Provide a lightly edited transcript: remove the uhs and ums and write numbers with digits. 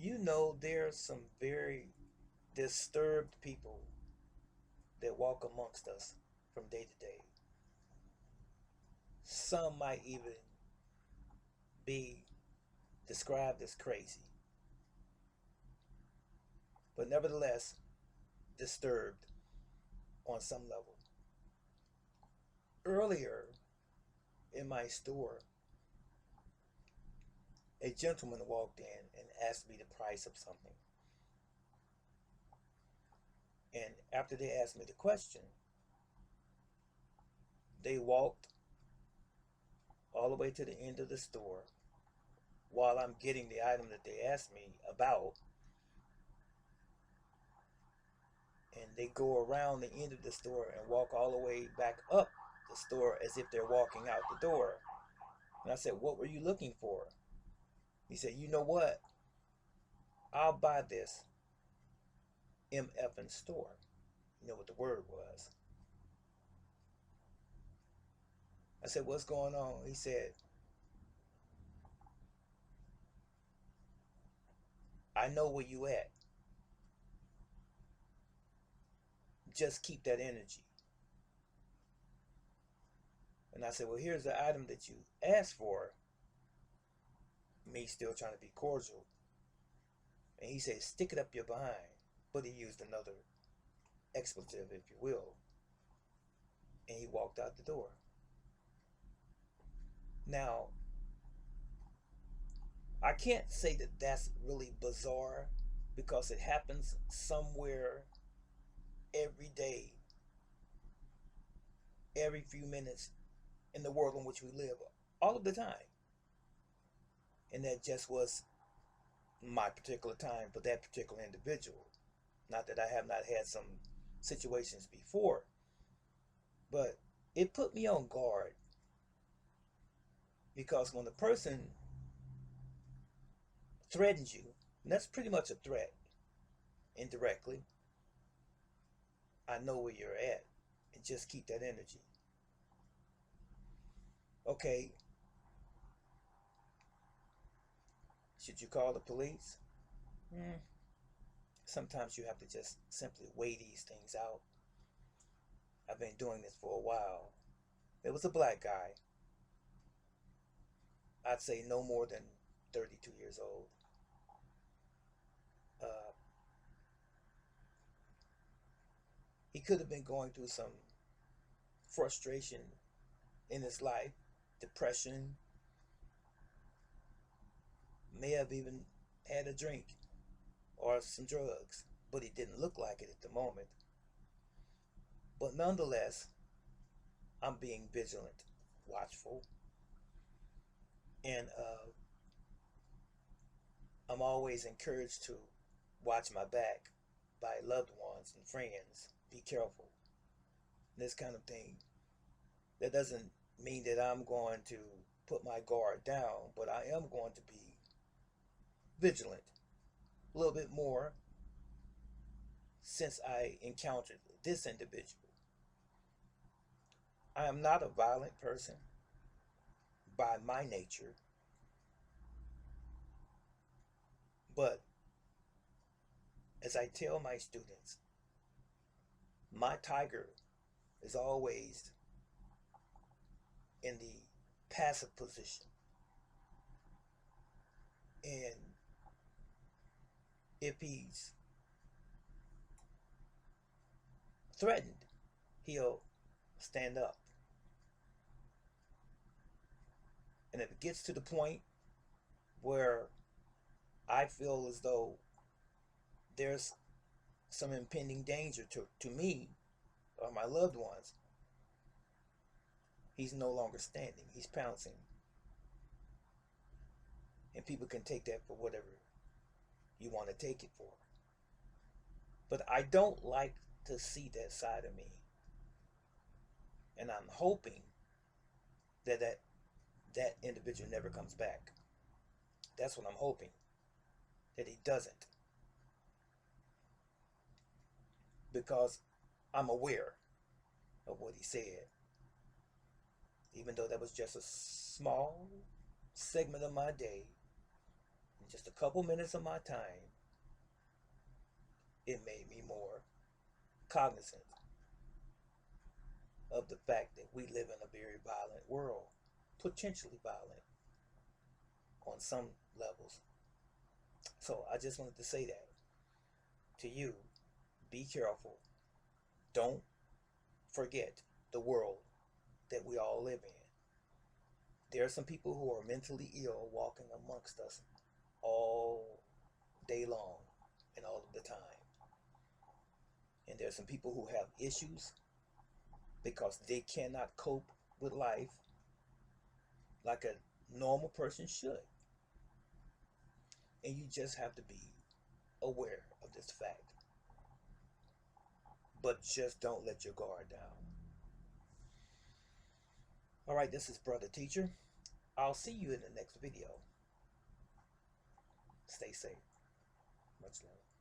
You know, there's some very disturbed people that walk amongst us from day to day. Some might even be described as crazy, but nevertheless disturbed on some level. Earlier in my store, a gentleman walked in and asked me the price of something. And after they asked me the question, they walked all the way to the end of the store while I'm getting the item that they asked me about, and they go around the end of the store and walk all the way back up the store as if they're walking out the door. And I said, "What were you looking for?" He said, "You know what? I'll buy this MFing store." You know what the word was. I said, "What's going on?" He said, "I know where you at. Just keep that energy." And I said, "Well, here's the item that you asked for." Me still trying to be cordial. And he said, "Stick it up your behind." But he used another expletive, if you will. And he walked out the door. Now, I can't say that that's really bizarre because it happens somewhere every day, every few minutes in the world in which we live, all of the time. And that just was my particular time for that particular individual. Not that I have not had some situations before, but it put me on guard because when the person threatens you, and that's pretty much a threat indirectly, I know where you're at, and just keep that energy. Okay, should you call the police? Mm, Sometimes you have to just simply weigh these things out. I've been doing this for a while. There was a black guy, I'd say no more than 32 years old. Uh, he could have been going through some frustration in his life, depression, may have even had a drink or some drugs, but he didn't look like it at the moment. But nonetheless, I'm being vigilant, watchful, and I'm always encouraged to watch my back by loved ones and friends. Be careful. This kind of thing. That doesn't mean that I'm going to put my guard down, but I am going to be vigilant a little bit more since I encountered this individual. I am not a violent person by my nature, but as I tell my students, my tiger is always in the passive position. And if he's threatened, he'll stand up. And if it gets to the point where I feel as though there's some impending danger to me or my loved ones, he's no longer standing, he's pouncing. And people can take that for whatever you want to take it for. But I don't like to see that side of me. And I'm hoping that individual never comes back. That's what I'm hoping, that he doesn't. Because I'm aware of what he said. Even though that was just a small segment of my day, just a couple minutes of my time, it made me more cognizant of the fact that we live in a very violent world, potentially violent on some levels. So I just wanted to say that to you. Be careful. Don't forget the world that we all live in. There are some people who are mentally ill walking amongst us all day long and all of the time. And there are some people who have issues because they cannot cope with life like a normal person should. And you just have to be aware of this fact. But just don't let your guard down. All right, this is Brother Teacher. I'll see you in the next video. Stay safe. Much love.